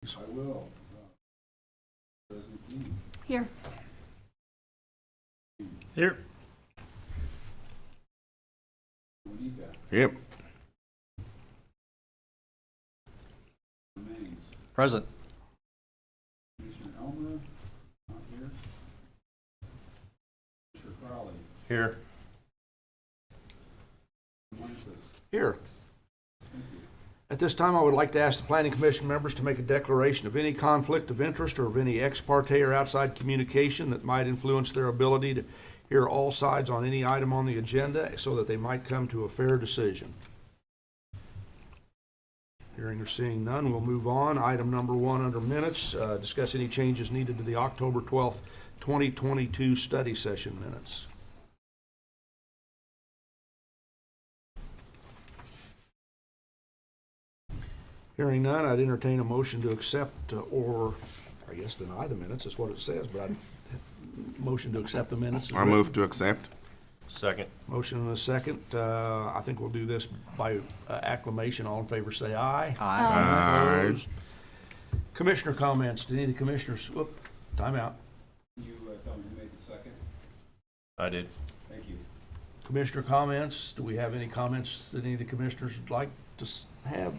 I will. President Keeney. Here. Here. Monica. Yep. Remains. Present. Commissioner Elmer, not here. Commissioner Crowley. Here. Moises. Here. Thank you. At this time, I would like to ask the Planning Commission members to make a declaration of any conflict of interest or of any ex parte or outside communication that might influence their ability to hear all sides on any item on the agenda so that they might come to a fair decision. Hearing or seeing none, we'll move on. Item number 1 under minutes, discuss any changes needed to the October 12th, 2022 study session minutes. Hearing none, I'd entertain a motion to accept or, I guess, deny the minutes, is what it says, but I'd motion to accept the minutes. I move to accept. Second. Motion and a second. I think we'll do this by acclamation. All in favor say aye. Aye. Opposed? Commissioner comments. Do any of the commissioners, whoop, time out. Can you tell me who made the second? I did. Thank you. Commissioner comments. Do we have any comments that any of the commissioners would like to have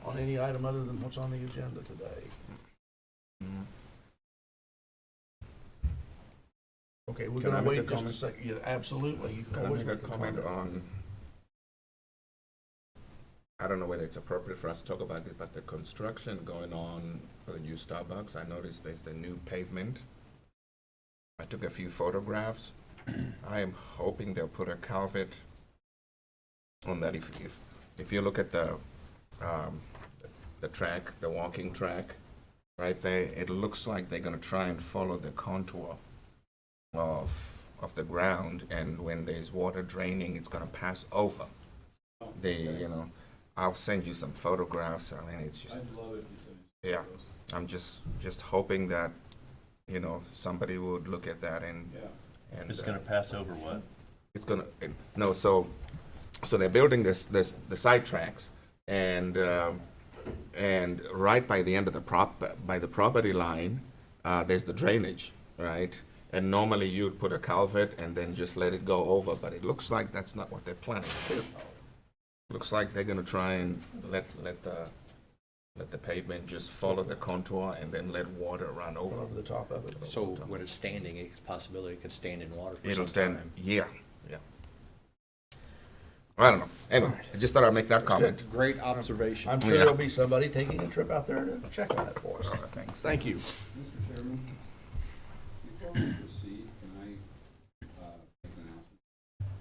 on any item other than what's on the agenda today? Okay, we're Can I gonna make a wait just a comment? second. Yeah, absolutely. You can Can I always make a comment on, I don't know whether it's appropriate for us to talk about it, but the construction going on for the new Starbucks, I noticed there's the new pavement. I took a few photographs. I am hoping they'll put a culvert on that. If you look at the track, the walking track, right there, it looks like they're gonna try and follow the contour of the ground, and when there's water draining, it's gonna pass over. I'll send you some photographs. I mean, it's just, I'd love it if you sent me some yeah. photos. I'm just hoping that, somebody would look at that and, Yeah. and It's gonna pass over what? it's gonna, no, so they're building the side tracks, and right by the end of by the property line, there's the drainage, right? And normally you'd put a culvert and then just let it go over, but it looks like that's not what they're planning to do. Looks like they're gonna try and let the pavement just follow the contour and then let water run over. over the top of it. So when it's standing, it's a possibility it could stand in water for It'll some stand, time. yeah. I don't know. Anyway, I just thought I'd make that comment. Great observation. I'm sure Yeah. there'll be somebody taking a trip out there to check on it for us. Thanks. Thank you. Mr. Chairman, before we proceed, can I make an announcement?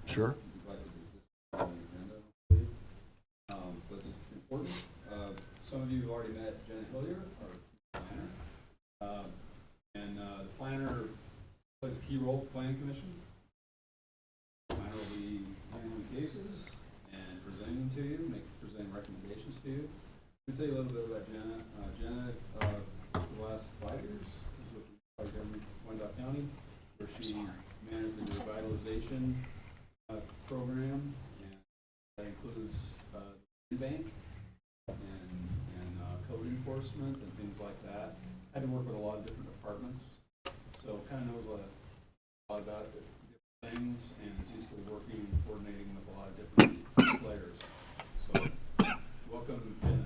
Sure. I'd like to do this on the agenda, I believe. What's important, some of you have already met Janet Hillier, our planner. And the planner plays a key role for the planning commission. The planner will be handling cases and presenting them to you, presenting recommendations to you. Let me tell you a little bit about Janet. Janet, for the last 5 years, was with the government of Wyandotte County, where she managed the revitalization program, and that includes the bank and code enforcement and things like that. Had to work with a lot of different departments, so kind of knows a lot about different things, and is used to working and coordinating with a lot of different players. So, welcome, Jenna.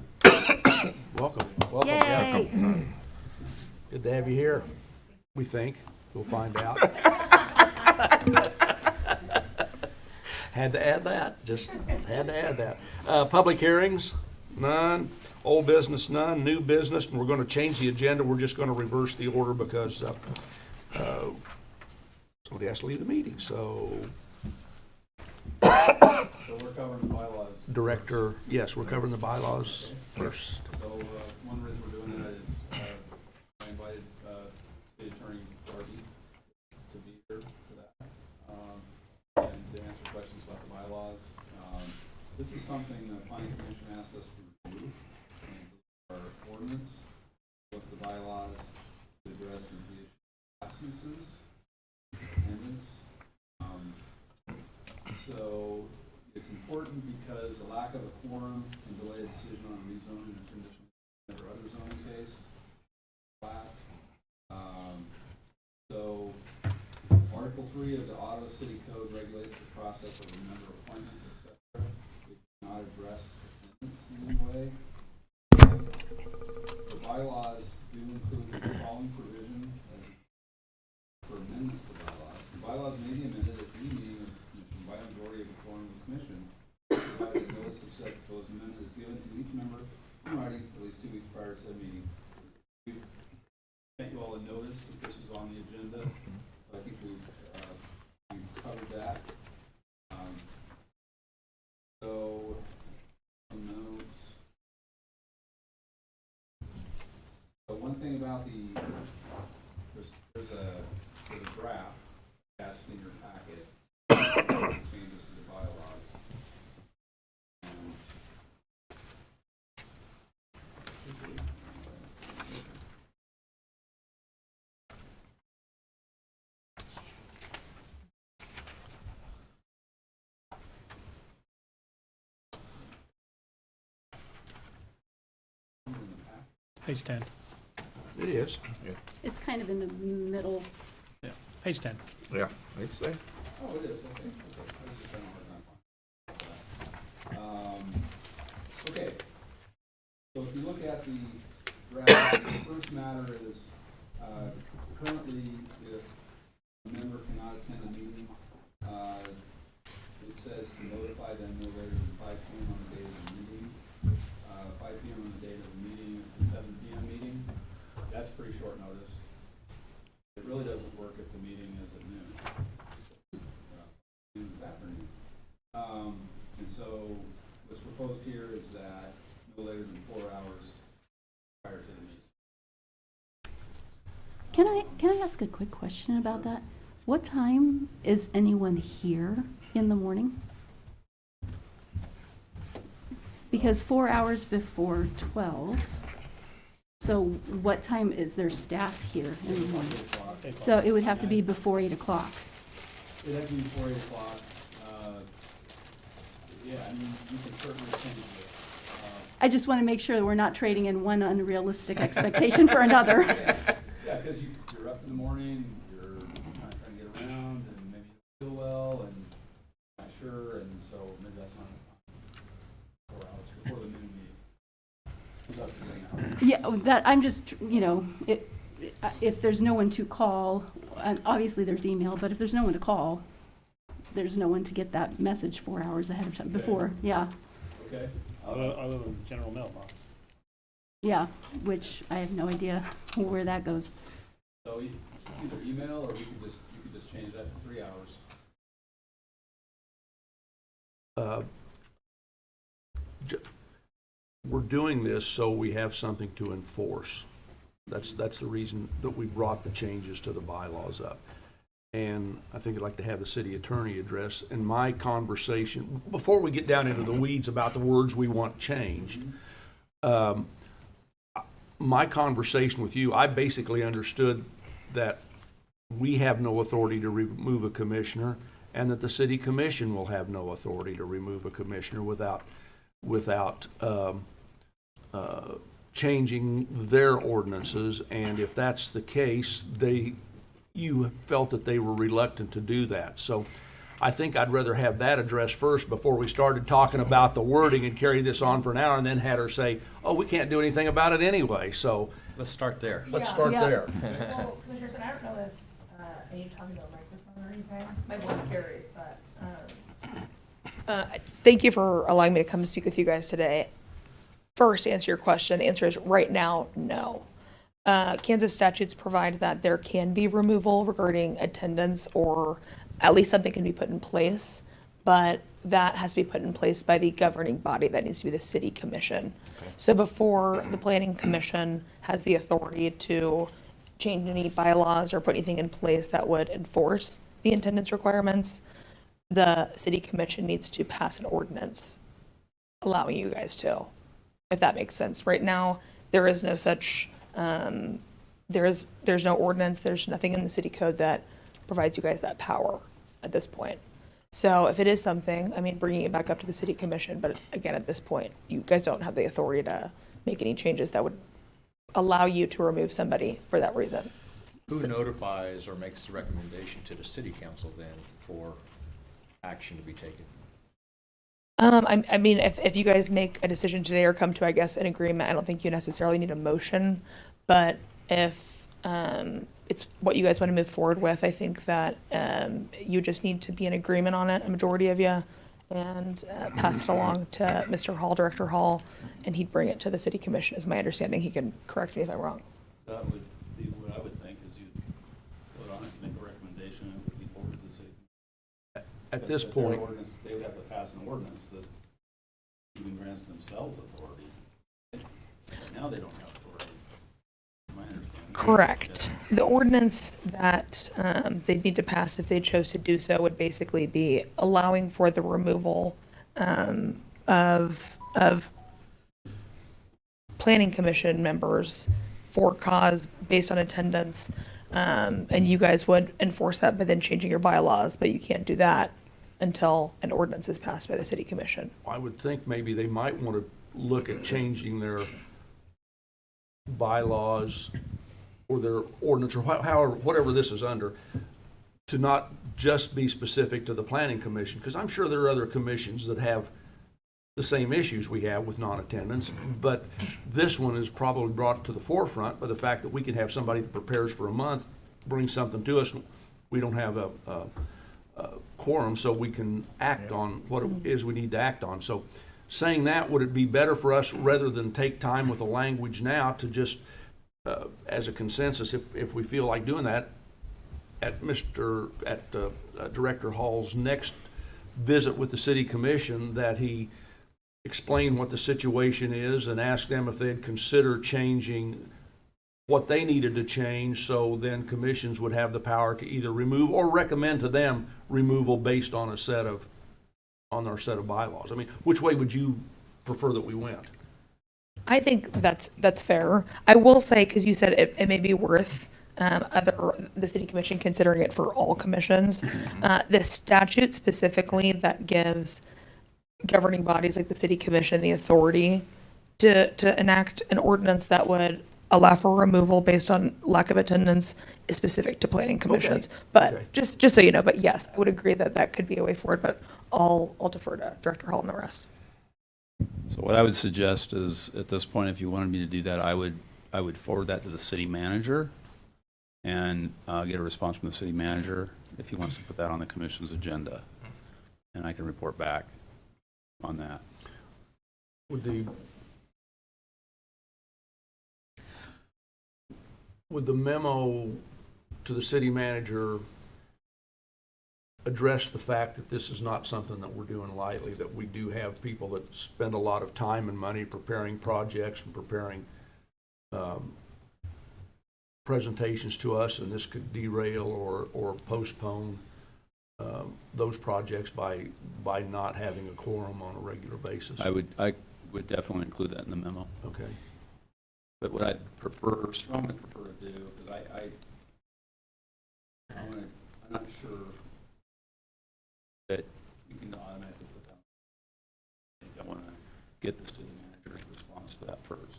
Welcome. Welcome. Yay. Yeah. Good to have you here, we think. We'll find out. Had to add that, just had to add that. Public hearings, none. Old business, none. New business, and we're going to change the agenda. We're just going to reverse the order because somebody has to leave the meeting. So, So we're covering the bylaws. Director, yes, we're covering the bylaws first. So, one reason we're doing that is, I invited, State Attorney Darby to be here for that, and to answer questions about the bylaws. This is something the planning commission asked us to review, and our ordinance, look at the bylaws, to address the issue of absences, attendance. So, it's important because a lack of a quorum can delay a decision on rezoning or conditional or other zoning case. Plat. So, Article 3 of the Ottawa City Code regulates the process of member appointments, etc. It does not address attendance in any way. The bylaws do include the following provision for amendments to bylaws. The bylaws may be amended at any meeting of the commission by a majority of the quorum of the commission, provided a notice of said proposed amendment is given to each member in writing at least 2 weeks prior to said meeting. We've sent you all a notice that this was on the agenda. So I think we've covered that. So, some notes. So one thing about there's a draft attached in your packet, changes to the bylaws. And Page 10. It is. It's kind of in the middle. Yeah, page 10. Yeah, it's there. Oh, it is, okay. I was just having a hard time finding that. Okay, so if you look at the draft, the first matter is, currently, if a member cannot attend a meeting, it says to notify them no later than 5 p.m. on the date of the meeting. 5 p.m. on the date of the meeting, if it's a 7 p.m. meeting, that's pretty short notice. It really doesn't work if the meeting is at noon. This afternoon. And so what's proposed here is that no later than 4 hours prior to the meeting. Can I ask a quick question about that? What time is anyone here in the morning? Because 4 hours before 12. So what time is their staff here in the morning? 8 o'clock. So it would have to be before 8 o'clock. It'd have to be before 8 o'clock. Yeah, I mean, you can certainly change it. I just want to make sure that we're not trading in one unrealistic expectation for another. Yeah, because you're up in the morning, you're trying to get around, and maybe you don't feel well, and not sure, and so maybe that's not enough time. 4 hours before the noon meeting. It's up to you now. Yeah, that, I'm just, if there's no one to call, and obviously there's email, but if there's no one to call, there's no one to get that message 4 hours ahead of time, before, yeah. Okay? Other than general mailbox. Yeah, which I have no idea where that goes. So it's either email, or you could just change that to 3 hours. We're doing this so we have something to enforce. That's the reason that we brought the changes to the bylaws up. And I think I'd like to have the city attorney address, in my conversation, before we get down into the weeds about the words we want changed, my conversation with you, I basically understood that we have no authority to remove a commissioner, and that the city commission will have no authority to remove a commissioner without changing their ordinances. And if that's the case, you felt that they were reluctant to do that. So I think I'd rather have that addressed first before we started talking about the wording and carry this on for an hour and then had her say, oh, we can't do anything about it anyway. So Let's start there. let's start Yeah. there. Well, Commissioners, and I don't know if, are you talking about a microphone or anything? My voice carries, but. Thank you for allowing me to come speak with you guys today. First, to answer your question, the answer is right now, no. Kansas statutes provide that there can be removal regarding attendance, or at least something can be put in place, but that has to be put in place by the governing body. That needs to be the city commission. So before the planning commission has the authority to change any bylaws or put anything in place that would enforce the attendance requirements, the city commission needs to pass an ordinance allowing you guys to, if that makes sense. Right now, there is no such, there's no ordinance, there's nothing in the city code that provides you guys that power at this point. So if it is something, I mean, bringing it back up to the city commission, but again, at this point, you guys don't have the authority to make any changes that would allow you to remove somebody for that reason. Who notifies or makes the recommendation to the city council then for action to be taken? I mean, if you guys make a decision today or come to, I guess, an agreement, I don't think you necessarily need a motion. But if it's what you guys want to move forward with, I think that you just need to be in agreement on it, a majority of you, and pass it along to Mr. Hall, Director Hall, and he'd bring it to the city commission, is my understanding. He can correct me if I'm wrong. That would be what I would think, is you put on it, make a recommendation, and it would be forwarded to the city. At this But their point, ordinance- They would have to pass an ordinance that even grants themselves authority. Now they don't have authority, my understanding. Correct. The ordinance that they'd need to pass if they chose to do so would basically be allowing for the removal of planning commission members for cause based on attendance. And you guys would enforce that by then changing your bylaws, but you can't do that until an ordinance is passed by the city commission. I would think maybe they might want to look at changing their bylaws or their ordinance, or however, whatever this is under, to not just be specific to the planning commission, because I'm sure there are other commissions that have the same issues we have with non-attendance, but this one is probably brought to the forefront by the fact that we can have somebody that prepares for a month, bring something to us, we don't have a quorum, so we can act on what it is we need to act on. So saying that, would it be better for us, rather than take time with the language now, to just, as a consensus, if we feel like doing that, at Director Hall's next visit with the city commission, that he explain what the situation is and ask them if they'd consider changing what they needed to change, so then commissions would have the power to either remove or recommend to them removal based on their set of bylaws. I mean, which way would you prefer that we went? I think that's fair. I will say, because you said it may be worth the city commission considering it for all commissions. The statute specifically that gives governing bodies like the city commission the authority to enact an ordinance that would allow for removal based on lack of attendance is specific to planning commissions. But Okay. just so you know, but yes, I would agree that that could be a way forward, but I'll defer to Director Hall and the rest. So what I would suggest is, at this point, if you wanted me to do that, I would forward that to the city manager and get a response from the city manager if he wants to put that on the commission's agenda. And I can report back on that. Would the memo to the city manager address the fact that this is not something that we're doing lightly, that we do have people that spend a lot of time and money preparing projects and preparing presentations to us, and this could derail or postpone those projects by not having a quorum on a regular basis? I would definitely include that in the memo. Okay. But what I'd strongly prefer to do, because I'm not sure that you can automatically put that. I think I want to get the city manager's response to that first.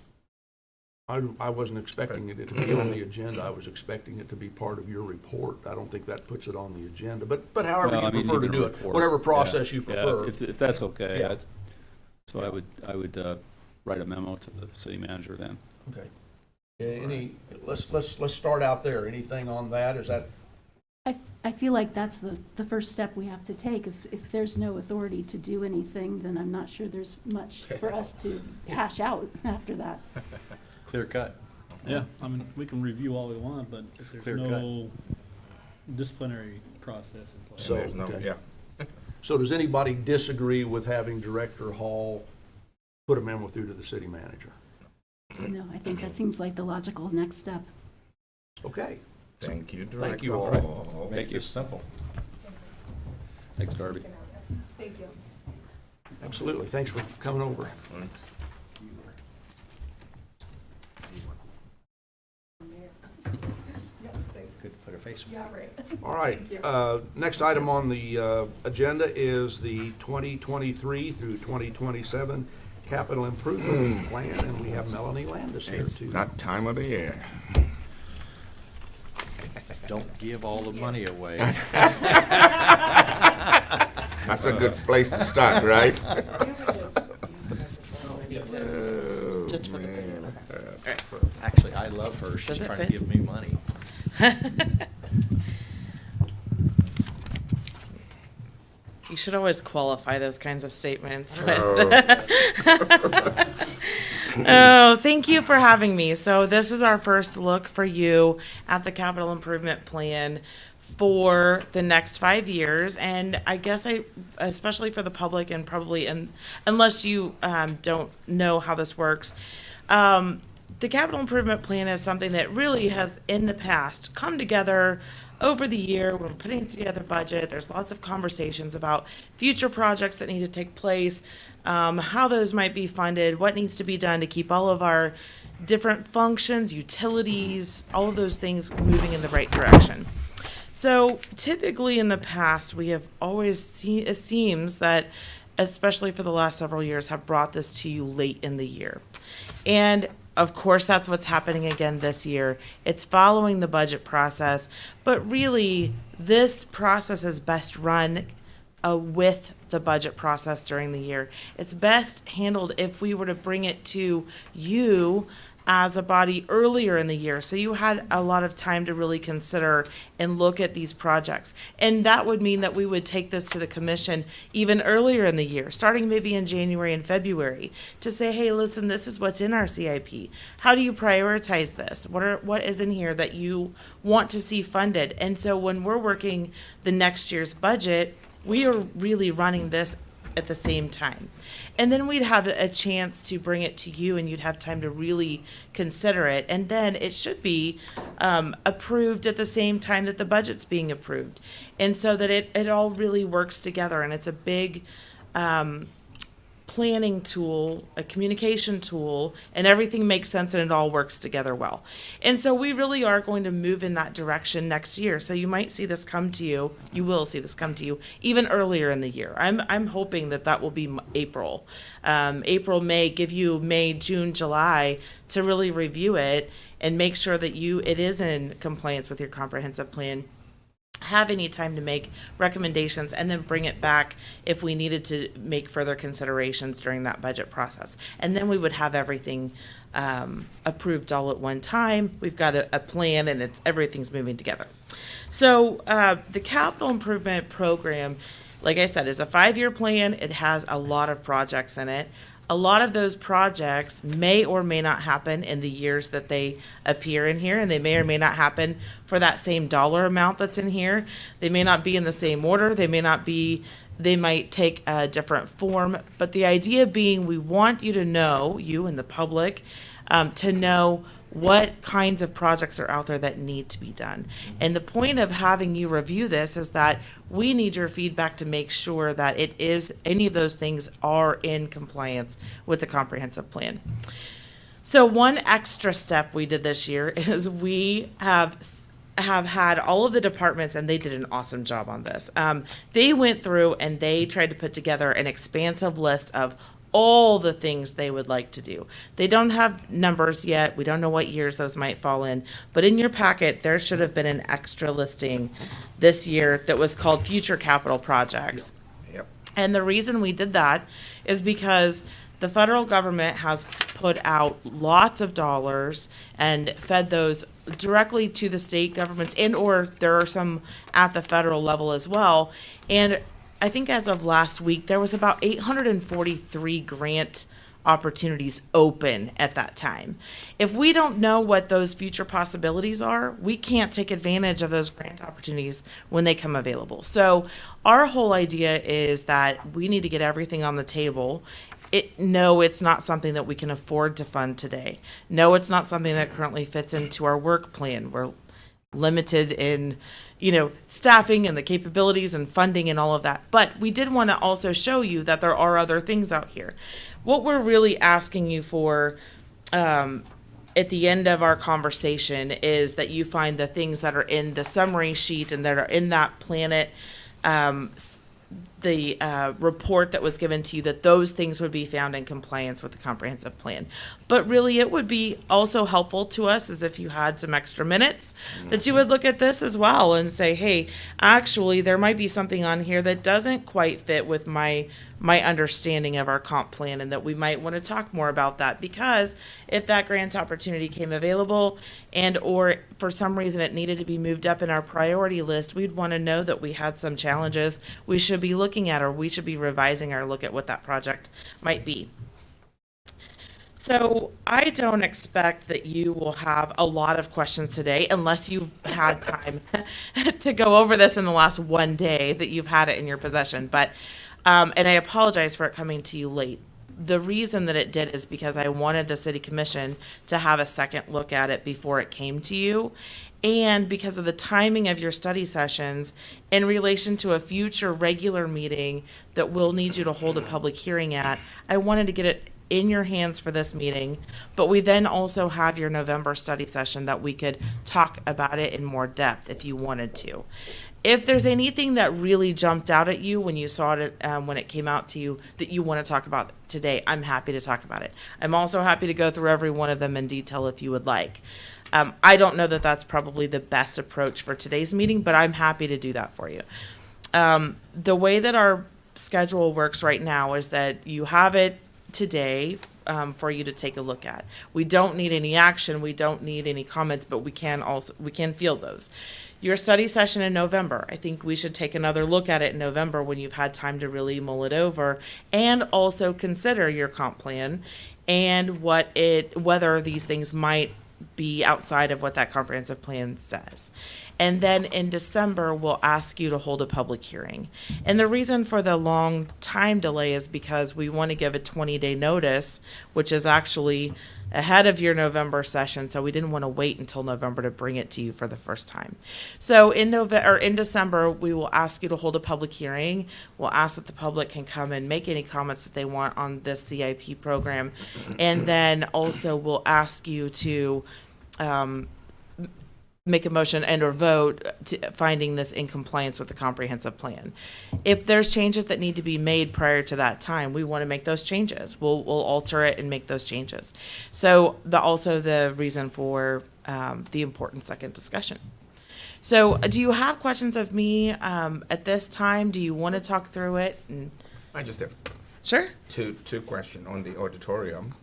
I wasn't expecting it to be on the agenda. I was expecting it to be part of your report. I don't think that puts it on the agenda, but however Well, you I mean, prefer to even do a it, report. whatever process you Yeah, prefer. if that's okay. Yeah. So I would write a memo to the city manager then. Okay. Let's start out there. Anything on that? Is that, I feel like that's the first step we have to take. If there's no authority to do anything, then I'm not sure there's much for us to hash out after that. Clear cut. Yeah, I mean, we can review all we want, but Clear there's cut. no disciplinary process in place. So- There's no, okay. yeah. so does anybody disagree with having Director Hall put a memo through to the city manager? No, I think that seems like the logical next step. Okay. Thank you, Director. Thank you all. Hall. Makes it simple. Thanks, Darby. Thank you. Absolutely. Thanks for coming over. Good to put a face. Yeah, right. All right. Next item on the agenda is the 2023 through 2027 capital improvement plan, and we have Melanie Landis here It's too. that time of the year. Don't give all the money away. That's a good place to start, right? Just for the Man, Actually, I love her. She's Does it trying fit? to give me money. You should always qualify those kinds of statements with. Oh, thank you for having me. So this is our first look for you at the capital improvement plan for the next 5 years. And I guess especially for the public and probably, unless you don't know how this works, the capital improvement plan is something that really has in the past come together over the year when putting together budget. There's lots of conversations about future projects that need to take place, how those might be funded, what needs to be done to keep all of our different functions, utilities, all of those things moving in the right direction. So typically in the past, we have always seen, it seems that, especially for the last several years, have brought this to you late in the year. And of course, that's what's happening again this year. It's following the budget process, but really, this process is best run with the budget process during the year. It's best handled if we were to bring it to you as a body earlier in the year, so you had a lot of time to really consider and look at these projects. And that would mean that we would take this to the commission even earlier in the year, starting maybe in January and February, to say, hey, listen, this is what's in our CIP. How do you prioritize this? What is in here that you want to see funded? And so when we're working the next year's budget, we are really running this at the same time. And then we'd have a chance to bring it to you, and you'd have time to really consider it. And then it should be approved at the same time that the budget's being approved. And so that it all really works together, and it's a big planning tool, a communication tool, and everything makes sense and it all works together well. And so we really are going to move in that direction next year. So you might see this come to you, you will see this come to you even earlier in the year. I'm hoping that will be April. April, May, give you May, June, July to really review it and make sure that it is in compliance with your comprehensive plan. Have any time to make recommendations, and then bring it back if we needed to make further considerations during that budget process. And then we would have everything approved all at one time. We've got a plan, and everything's moving together. So the capital improvement program, like I said, is a 5-year plan. It has a lot of projects in it. A lot of those projects may or may not happen in the years that they appear in here, and they may or may not happen for that same dollar amount that's in here. They may not be in the same order. They might take a different form. But the idea being, we want you to know, you and the public, to know what kinds of projects are out there that need to be done. And the point of having you review this is that we need your feedback to make sure that any of those things are in compliance with the comprehensive plan. So one extra step we did this year is we have had all of the departments, and they did an awesome job on this. They went through and they tried to put together an expansive list of all the things they would like to do. They don't have numbers yet. We don't know what years those might fall in. But in your packet, there should have been an extra listing this year that was called Future Capital Projects. Yep. And the reason we did that is because the federal government has put out lots of dollars and fed those directly to the state governments, or there are some at the federal level as well. And I think as of last week, there was about 843 grant opportunities open at that time. If we don't know what those future possibilities are, we can't take advantage of those grant opportunities when they come available. So our whole idea is that we need to get everything on the table. No, it's not something that we can afford to fund today. No, it's not something that currently fits into our work plan. We're limited in staffing and the capabilities and funding and all of that. But we did want to also show you that there are other things out here. What we're really asking you for at the end of our conversation is that you find the things that are in the summary sheet and that are in that planet report that was given to you, that those things would be found in compliance with the comprehensive plan. But really, it would be also helpful to us as if you had some extra minutes, that you would look at this as well and say, hey, actually, there might be something on here that doesn't quite fit with my understanding of our comp plan, and that we might want to talk more about that, because if that grant opportunity came available and or for some reason it needed to be moved up in our priority list, we'd want to know that we had some challenges we should be looking at, or we should be revising our look at what that project might be. So I don't expect that you will have a lot of questions today, unless you've had time to go over this in the last one day that you've had it in your possession. But and I apologize for it coming to you late. The reason that it did is because I wanted the city commission to have a second look at it before it came to you, and because of the timing of your study sessions in relation to a future regular meeting that we'll need you to hold a public hearing at. I wanted to get it in your hands for this meeting, but we then also have your November study session that we could talk about it in more depth if you wanted to. If there's anything that really jumped out at you when you saw it, when it came out to you, that you want to talk about today, I'm happy to talk about it. I'm also happy to go through every one of them in detail if you would like. I don't know that that's probably the best approach for today's meeting, but I'm happy to do that for you. The way that our schedule works right now is that you have it today for you to take a look at. We don't need any action, we don't need any comments, but we can field those. Your study session in November, I think we should take another look at it in November when you've had time to really mull it over, and also consider your comp plan and whether these things might be outside of what that comprehensive plan says. And then in December, we'll ask you to hold a public hearing. And the reason for the long time delay is because we want to give a 20-day notice, which is actually ahead of your November session. So we didn't want to wait until November to bring it to you for the first time. So in December, we will ask you to hold a public hearing. We'll ask that the public can come and make any comments that they want on this CIP program. And then also we'll ask you to make a motion and or vote to finding this in compliance with the comprehensive plan. If there's changes that need to be made prior to that time, we want to make those changes. We'll alter it and make those changes. So also the reason for the important second discussion. So do you have questions of me at this time? Do you want to talk through it? I just have Sure. two questions on the auditorium.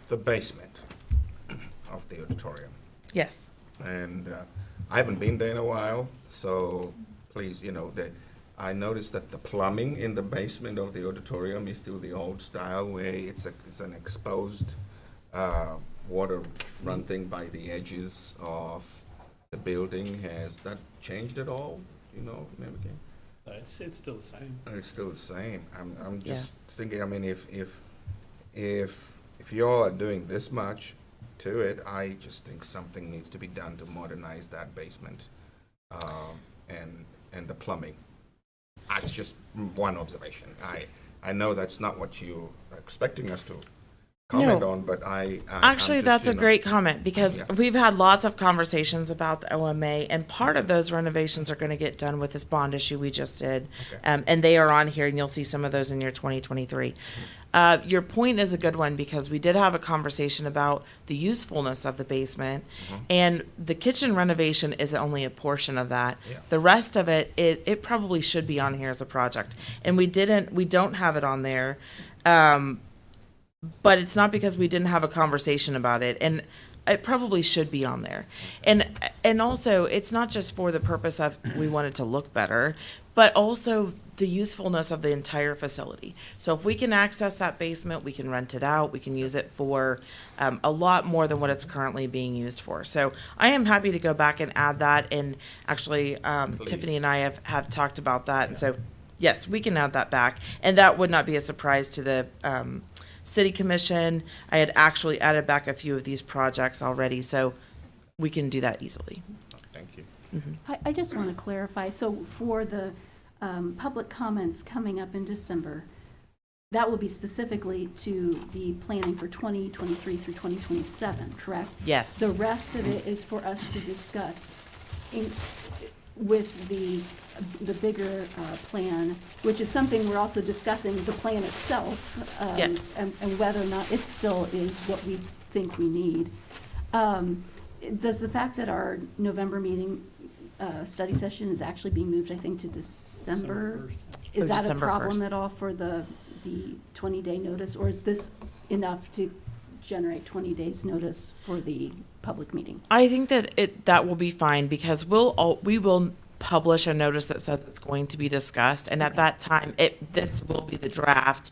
The basement of the auditorium. Yes. And I haven't been there in a while, so please, I noticed that the plumbing in the basement of the auditorium is still the old style, where it's an exposed water run thing by the edges of the building. Has that changed at all? Maybe? It's still the same. It's still the same. I'm just thinking. I mean, if you all are doing this much to it, I just think something needs to be done to modernize that basement and the plumbing. That's just one observation. I know that's not what you are expecting us to comment on, but Actually, that's a great comment, because Yeah. we've had lots of conversations about the OMA, and part of those renovations are going to get done with this bond issue we just did. Okay. And they are on here, and you'll see some of those in your 2023. Your point is a good one, because we did have a conversation about the usefulness of the basement, and the kitchen renovation is only a portion of that. Yeah. The rest of it, it probably should be on here as a project, and we don't have it on there. But it's not because we didn't have a conversation about it, and it probably should be on there. And also, it's not just for the purpose of we want it to look better, but also the usefulness of the entire facility. So if we can access that basement, we can rent it out, we can use it for a lot more than what it's currently being used for. So I am happy to go back and add that, and actually Tiffany and I have talked about that, and so yes, we can add that back, and that would not be a surprise to the City Commission. I had actually added back a few of these projects already, so we can do that easily. Thank you. I just want to clarify, so for the public comments coming up in December, that will be specifically to the planning for 2023 through 2027, correct? Yes. The rest of it is for us to discuss with the bigger plan, which is something we're also discussing, the plan itself. Yes. And whether or not it still is what we think we need. Does the fact that our November meeting, study session is actually being moved, I think, to December? Is Or that a December problem 1st. at all for the 20-day notice? Or is this enough to generate 20 days notice for the public meeting? I think that that will be fine because we will publish a notice that says it's going to be discussed, and at Okay. that time, this will be the draft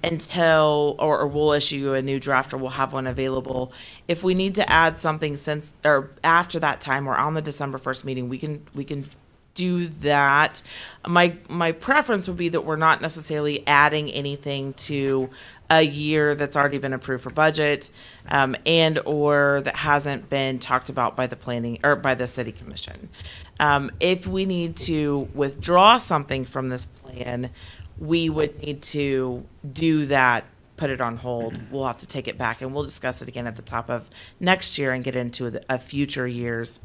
until, or we'll issue you a new draft, or we'll have one available. If we need to add something since or after that time, or on the December 1st meeting, we can do that. My preference would be that we're not necessarily adding anything to a year that's already been approved for budget, and or that hasn't been talked about by the planning or by the city commission. If we need to withdraw something from this plan, we would need to do that, put it on hold. We'll have to take it back, and we'll discuss it again at the top of next year and get into a future year's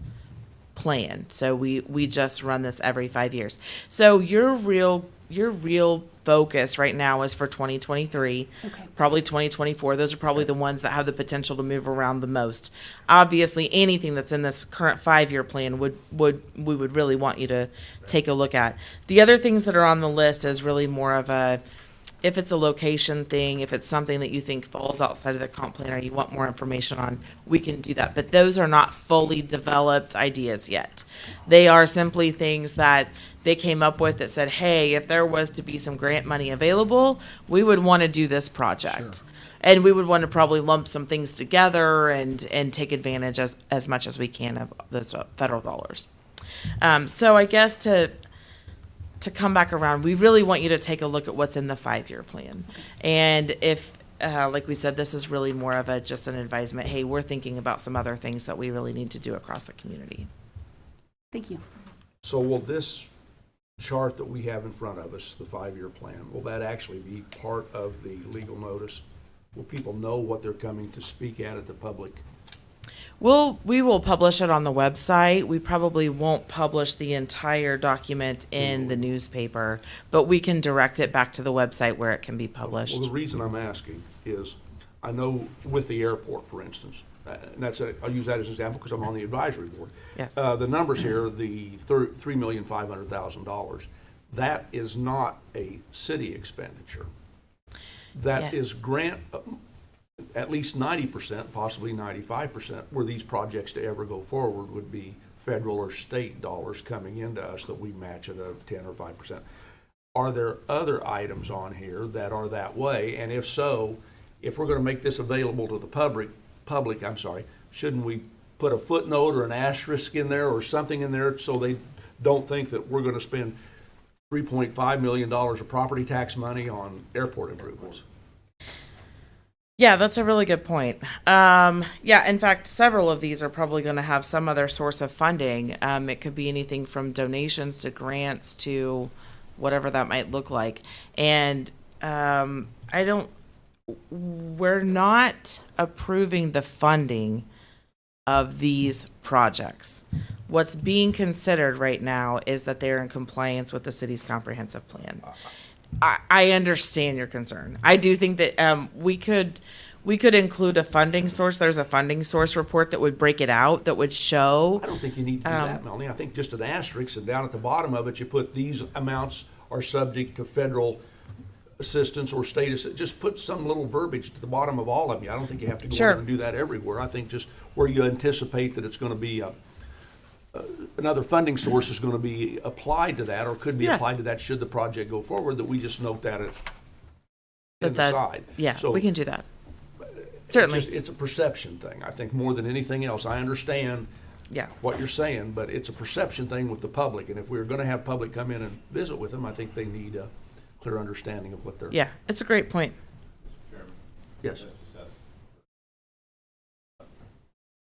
plan. So we just run this every 5 years. So your real focus right now is for 2023, Okay. probably 2024. Those are probably the ones that have the potential to move around the most. Obviously, anything that's in this current 5-year plan we would really want you to take a look at. The other things that are on the list is really more of a, if it's a location thing, if it's something that you think falls outside of the comp plan or you want more information on, we can do that. But those are not fully developed ideas yet. They are simply things that they came up with that said, hey, if there was to be some grant money available, we would want to do this project. And we would want to probably lump some things together and take advantage as much as we can of those federal dollars. So I guess to come back around, we really want you to take a look at what's in the 5-year plan. And if, like we said, this is really more of just an advisement, hey, we're thinking about some other things that we really need to do across the community. Thank you. So will this chart that we have in front of us, the 5-year plan, will that actually be part of the legal notice? Will people know what they're coming to speak at the public? We will publish it on the website. We probably won't publish the entire document in the newspaper, but we can direct it back to the website where it can be published. Well, the reason I'm asking is, I know with the airport, for instance, and I'll use that as an example because I'm on the advisory board. Yes. The numbers here, the $3,500,000, that is not a city expenditure. That is Yes. grant, at least 90%, possibly 95%, were these projects to ever go forward would be federal or state dollars coming into us that we match at a 10 or 5%. Are there other items on here that are that way? And if so, if we're going to make this available to the public, shouldn't we put a footnote or an asterisk in there or something in there so they don't think that we're going to spend $3.5 million of property tax money on airport improvements? Yeah, that's a really good point. Yeah, in fact, several of these are probably going to have some other source of funding. It could be anything from donations to grants to whatever that might look like. And we're not approving the funding of these projects. What's being considered right now is that they're in compliance with the city's comprehensive plan. I understand your concern. I do think that we could include a funding source. There's a funding source report that would break it out, that would show. I don't think you need to do that, Melanie. I think just an asterisk, and down at the bottom of it, you put these amounts are subject to federal assistance or state assistance. Just put some little verbiage to the bottom of all of them. I don't think you have to go Sure. in and do that everywhere. I think just where you anticipate that it's going to be another funding source is going to be applied to that or could be Yeah. applied to that should the project go forward, that we just note that in the side. Yeah, So we can do that. Certainly. It's a perception thing, I think, more than anything else. I understand Yeah. what you're saying, but it's a perception thing with the public. And if we're going to have public come in and visit with them, I think they need a clear understanding of what they're. Yeah, it's a great point. Yes.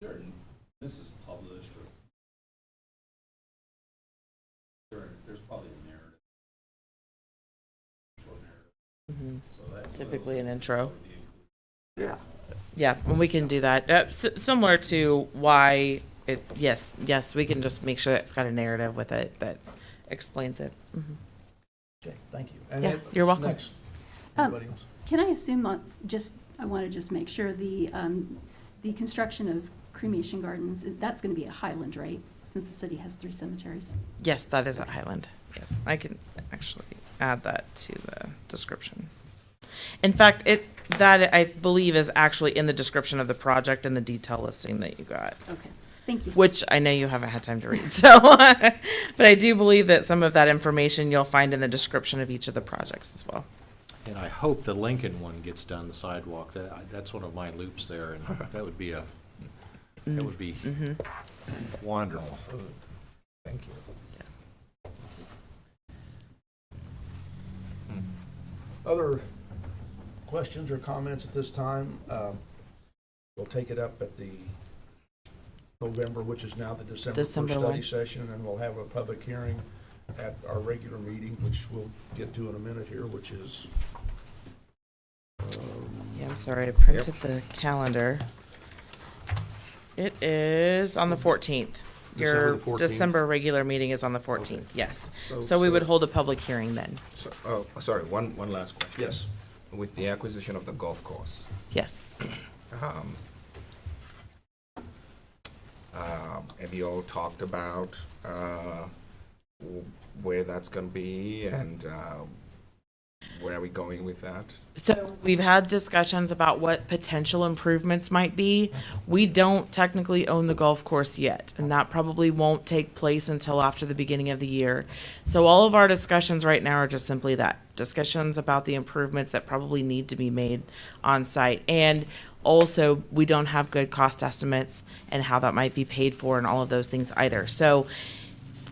Certain, this is published, or there's probably a narrative. Short narrative. So that's Typically an intro. Yeah. Yeah, and we can do that. Similar to why yes, we can just make sure that it's got a narrative with it that explains it. Mhm. Okay, thank you. And Yeah, then you're welcome. next, anybody else? Can I assume, I want to just make sure the construction of cremation gardens, that's going to be at Highland, right? Since the city has 3 cemeteries. Yes, that is at Highland. Yes, I can actually add that to the description. In fact, that I believe is actually in the description of the project and the detail listing that you got, Okay, thank you. which I know you haven't had time to read. So, but I do believe that some of that information you'll find in the description of each of the projects as well. And I hope the Lincoln one gets done, the sidewalk. That's one of my loops there, and that would be wonderful. Thank you. Other questions or comments at this time? We'll take it up at the November, which is now the December December study 1. session, and then we'll have a public hearing at our regular meeting, which we'll get to in a minute here, which is Yeah, I'm sorry, I printed the calendar. It is on the 14th. December Your the 14th? December regular meeting is on the 14th, yes. So- So we so- would hold a public hearing then. So, sorry, one last question. yes. With the acquisition of the golf course, Yes. have you all talked about where that's going to be and where are we going with that? So we've had discussions about what potential improvements might be. We don't technically own the golf course yet, and that probably won't take place until after the beginning of the year. So all of our discussions right now are just simply that, discussions about the improvements that probably need to be made on site. And also, we don't have good cost estimates and how that might be paid for and all of those things either. So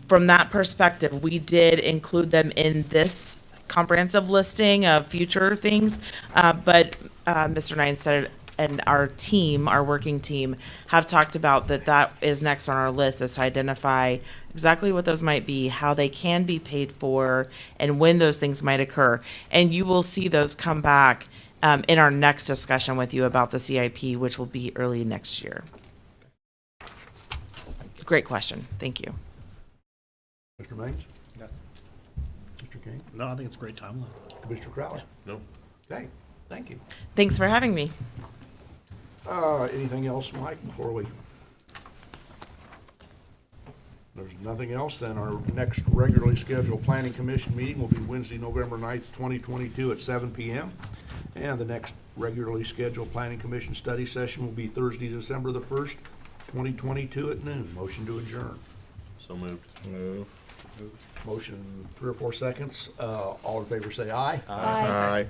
from that perspective, we did include them in this comprehensive listing of future things, but Mr. Neinstead and our team, our working team, have talked about that is next on our list, is to identify exactly what those might be, how they can be paid for, and when those things might occur. And you will see those come back in our next discussion with you about the CIP, which will be early next year. Great question. Thank you. Mr. Maines? Mr. King? No, I think it's a great timeline. Commissioner Crowley? No. Okay, thank you. Thanks for having me. Anything else, Mike, before we? There's nothing else, then our next regularly scheduled planning commission meeting will be Wednesday, November 9th, 2022 at 7 p.m. And the next regularly scheduled planning commission study session will be Thursday, December the 1st, 2022 at noon. Motion to adjourn. So moved. Move. Motion 3 or 4 seconds. All in favor say aye. Aye.